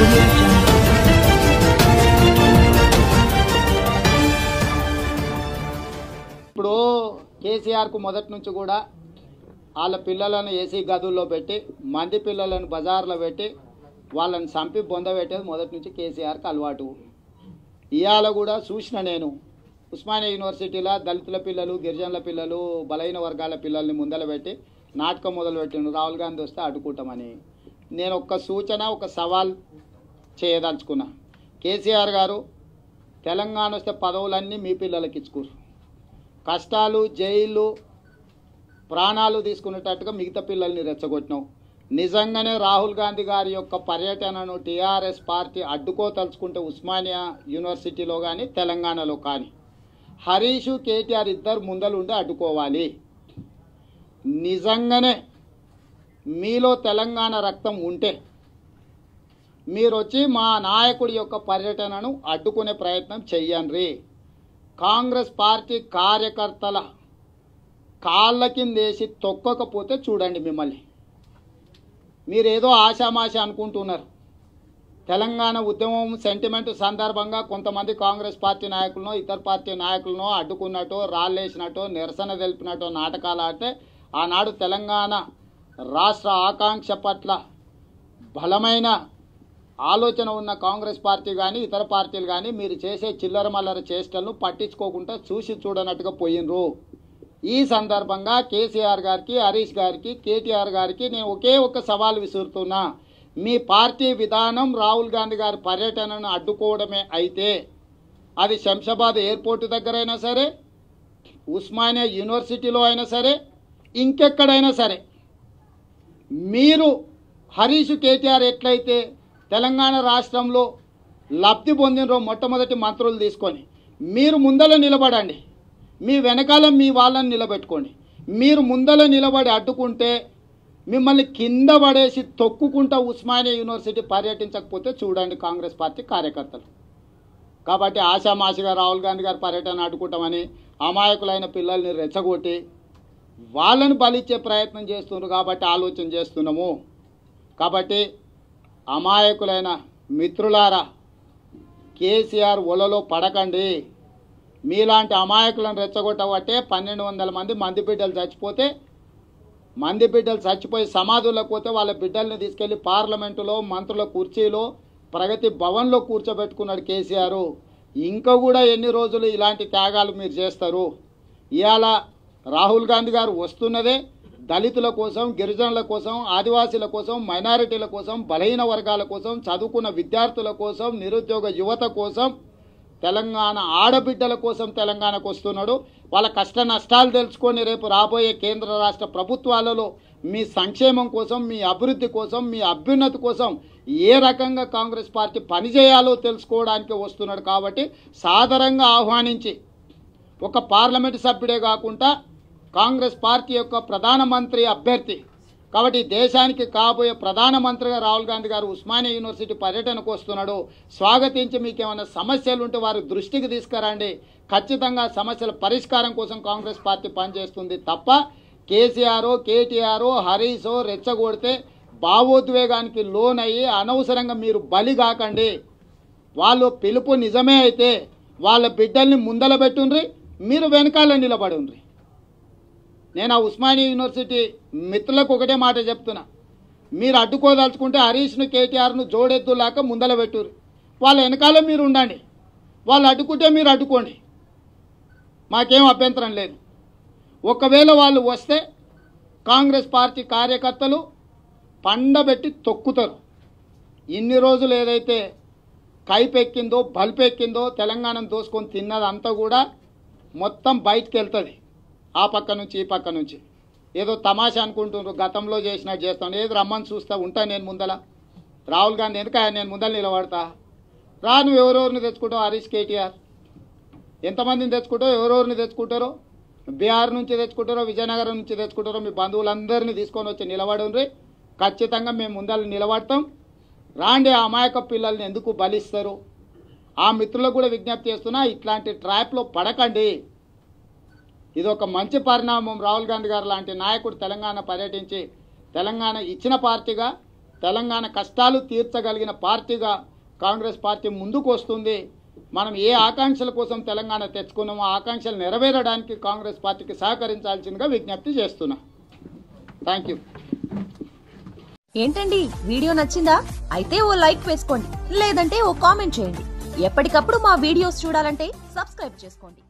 audio jungle. ఇప్పుడు కేసీఆర్ కు మొదటి నుంచి కూడా వాళ్ళ పిల్లలను ఏసీ గదుల్లో పెట్టి మంది పిల్లలను బజార్లో పెట్టి వాళ్ళని చంపి బొందబెట్టేది మొదటి నుంచి కేసీఆర్కి అలవాటు. ఇవాళ కూడా చూసిన నేను ఉస్మానియా యూనివర్సిటీలో దళితుల పిల్లలు, గిరిజనుల పిల్లలు, బలహీన వర్గాల పిల్లల్ని ముందల పెట్టి నాటకం మొదలుపెట్టిండు. రాహుల్ గాంధీ వస్తే అడ్డుకుంటామని. నేను ఒక సూచన, ఒక సవాల్ చేయదలుచుకున్నా. కేసీఆర్ గారు తెలంగాణ వస్తే పదవులన్నీ మీ పిల్లలకి ఇచ్చుకోరు. కష్టాలు, జైళ్ళు, ప్రాణాలు తీసుకునేటట్టుగా మిగతా పిల్లల్ని రెచ్చగొట్టినావు. నిజంగానే రాహుల్ గాంధీ గారి యొక్క పర్యటనను టీఆర్ఎస్ పార్టీ అడ్డుకోదలుచుకుంటే ఉస్మానియా యూనివర్సిటీలో కానీ తెలంగాణలో కానీ హరీష్, కేటీఆర్ ఇద్దరు ముందలుండి అడ్డుకోవాలి. నిజంగానే మీలో తెలంగాణ రక్తం ఉంటే మీరు వచ్చి మా నాయకుడి యొక్క పర్యటనను అడ్డుకునే ప్రయత్నం చెయ్యండి. కాంగ్రెస్ పార్టీ కార్యకర్తల కాళ్ళ కిందేసి తొక్కకపోతే చూడండి మిమ్మల్ని. మీరేదో ఆశామాష అనుకుంటున్నారు. తెలంగాణ ఉద్యమం సెంటిమెంట్ సందర్భంగా కొంతమంది కాంగ్రెస్ పార్టీ నాయకులను, ఇతర పార్టీ నాయకులను అడ్డుకున్నట్టు, రాళ్ళేసినట్టు, నిరసన తెలిపినట్టు నాటకాలు ఆడితే ఆనాడు తెలంగాణ రాష్ట్ర ఆకాంక్ష పట్ల బలమైన ఆలోచన ఉన్న కాంగ్రెస్ పార్టీ కానీ ఇతర పార్టీలు కానీ మీరు చేసే చిల్లర మల్లర చేష్టలను పట్టించుకోకుండా చూసి చూడనట్టుగా పోయినరు. ఈ సందర్భంగా కేసీఆర్ గారికి, హరీష్ గారికి, కేటీఆర్ గారికి నేను ఒకే ఒక సవాల్ విసురుతున్నా. మీ పార్టీ విధానం రాహుల్ గాంధీ గారి పర్యటనను అడ్డుకోవడమే అయితే అది శంషాబాద్ ఎయిర్పోర్ట్ దగ్గర అయినా సరే, ఉస్మానియా యూనివర్సిటీలో అయినా సరే, ఇంకెక్కడైనా సరే మీరు హరీష్, కేటీఆర్ ఎట్లయితే తెలంగాణ రాష్ట్రంలో లబ్ధి పొందినరో మొట్టమొదటి మంత్రులు తీసుకొని మీరు ముందల నిలబడండి. మీ వెనకాల మీ వాళ్ళని నిలబెట్టుకోండి. మీరు ముందల నిలబడి అడ్డుకుంటే మిమ్మల్ని కింద పడేసి తొక్కుకుంటా ఉస్మానియా యూనివర్సిటీ పర్యటించకపోతే చూడండి కాంగ్రెస్ పార్టీ కార్యకర్తలు. కాబట్టి ఆశామాషిగా రాహుల్ గాంధీ గారి పర్యటన అడ్డుకుంటామని అమాయకులైన పిల్లల్ని రెచ్చగొట్టి వాళ్ళని బలిచ్చే ప్రయత్నం చేస్తున్నారు. కాబట్టి ఆలోచన చేస్తున్నాము. కాబట్టి అమాయకులైన మిత్రులారా, కేసీఆర్ ఒలలో పడకండి. మీలాంటి అమాయకులను రెచ్చగొట్టబట్టే 1200 మంది బిడ్డలు చచ్చిపోతే, మంది బిడ్డలు చచ్చిపోయి సమాధులకు పోతే వాళ్ళ బిడ్డల్ని తీసుకెళ్లి పార్లమెంటులో, మంత్రుల కుర్చీలో, ప్రగతి భవన్లో కూర్చోబెట్టుకున్నాడు కేసీఆర్. ఇంకా కూడా ఎన్ని రోజులు ఇలాంటి త్యాగాలు మీరు చేస్తారు? ఇవాళ రాహుల్ గాంధీ గారు వస్తున్నదే దళితుల కోసం, గిరిజనుల కోసం, ఆదివాసీల కోసం, మైనారిటీల కోసం, బలహీన వర్గాల కోసం, చదువుకున్న విద్యార్థుల కోసం, నిరుద్యోగ యువత కోసం, తెలంగాణ ఆడబిడ్డల కోసం తెలంగాణకు వస్తున్నాడు. వాళ్ళ కష్ట నష్టాలు తెలుసుకొని రేపు రాబోయే కేంద్ర రాష్ట్ర ప్రభుత్వాలలో మీ సంక్షేమం కోసం, మీ అభివృద్ధి కోసం, మీ అభ్యున్నతి కోసం ఏ రకంగా కాంగ్రెస్ పార్టీ పనిచేయాలో తెలుసుకోవడానికి వస్తున్నాడు. కాబట్టి సాదరంగా ఆహ్వానించి ఒక పార్లమెంటు సభ్యుడే కాకుండా కాంగ్రెస్ పార్టీ యొక్క ప్రధానమంత్రి అభ్యర్థి కాబట్టి దేశానికి కాబోయే ప్రధానమంత్రిగా రాహుల్ గాంధీ గారు ఉస్మానియా యూనివర్సిటీ పర్యటనకు వస్తున్నాడు. స్వాగతించి మీకు ఏమైనా సమస్యలు ఉంటే వారి దృష్టికి తీసుకురండి. ఖచ్చితంగా సమస్యల పరిష్కారం కోసం కాంగ్రెస్ పార్టీ పనిచేస్తుంది తప్ప కేసీఆర్, కేటీఆర్, హరీష్ రెచ్చగొడితే భావోద్వేగానికి లోనయ్యి అనవసరంగా మీరు బలి కాకండి. వాళ్ళు పిలుపు నిజమే అయితే వాళ్ళ బిడ్డల్ని ముందల పెట్టుండ్రి, మీరు వెనకాల నిలబడి ఉండ్రి. నేను ఆ ఉస్మానియా యూనివర్సిటీ మిత్రులకు ఒకటే మాట చెప్తున్నా. మీరు అడ్డుకోదలుచుకుంటే హరీష్ను, కేటీఆర్ను జోడెద్దులాక ముందల పెట్టుర్రి. వాళ్ళ వెనకాల మీరు ఉండండి. వాళ్ళు అడ్డుకుంటే మీరు అడ్డుకోండి, మాకేం అభ్యంతరం లేదు. ఒకవేళ వాళ్ళు వస్తే కాంగ్రెస్ పార్టీ కార్యకర్తలు పండబెట్టి తొక్కుతారు. ఇన్ని రోజులు ఏదైతే కైపెక్కిందో, బల్పెక్కిందో, తెలంగాణను దోసుకొని తిన్నదంతా కూడా మొత్తం బయటికి వెళ్తుంది. ఆ పక్క నుంచి ఈ పక్క నుంచి ఏదో తమాషా అనుకుంటున్నారు. గతంలో చేసినట్టు చేస్తాను. ఏది రమ్మని చూస్తా ఉంటా నేను ముందల. రాహుల్ గాంధీ ఎందుక నేను ముందర నిలబడతా. రా, నువ్వు ఎవరెవరిని తెచ్చుకుంటావు? హరీష్, కేటీఆర్ ఎంతమందిని తెచ్చుకుంటావు? ఎవరెవరిని తెచ్చుకుంటారో, బీహార్ నుంచి తెచ్చుకుంటారో, విజయనగరం నుంచి తెచ్చుకుంటారో, మీ బంధువులందరినీ తీసుకొని వచ్చి నిలబడండి. ఖచ్చితంగా మేము ముందర నిలబడతాం. రాండి. ఆ అమాయక పిల్లల్ని ఎందుకు బలిస్తారు? ఆ మిత్రులకు కూడా విజ్ఞప్తి చేస్తున్నా, ఇట్లాంటి ట్రాప్లో పడకండి. ఇది ఒక మంచి పరిణామం. రాహుల్ గాంధీ గారు లాంటి నాయకుడు తెలంగాణ పర్యటించి తెలంగాణ ఇచ్చిన పార్టీగా తెలంగాణ కష్టాలు తీర్చగలిగిన పార్టీగా కాంగ్రెస్ పార్టీ ముందుకు వస్తుంది. మనం ఏ ఆకాంక్షల కోసం తెలంగాణ తెచ్చుకున్నామో ఆ ఆకాంక్షలు నెరవేరడానికి కాంగ్రెస్ పార్టీకి సహకరించాల్సిందిగా విజ్ఞప్తి చేస్తున్నా. Thank you. ఏంటండి వీడియో నచ్చిందా? అయితే ఓ లైక్ వేసుకోండి, లేదంటే ఓ కామెంట్ చేయండి. ఎప్పటికప్పుడు మా వీడియోస్ చూడాలంటే సబ్స్క్రైబ్ చేసుకోండి.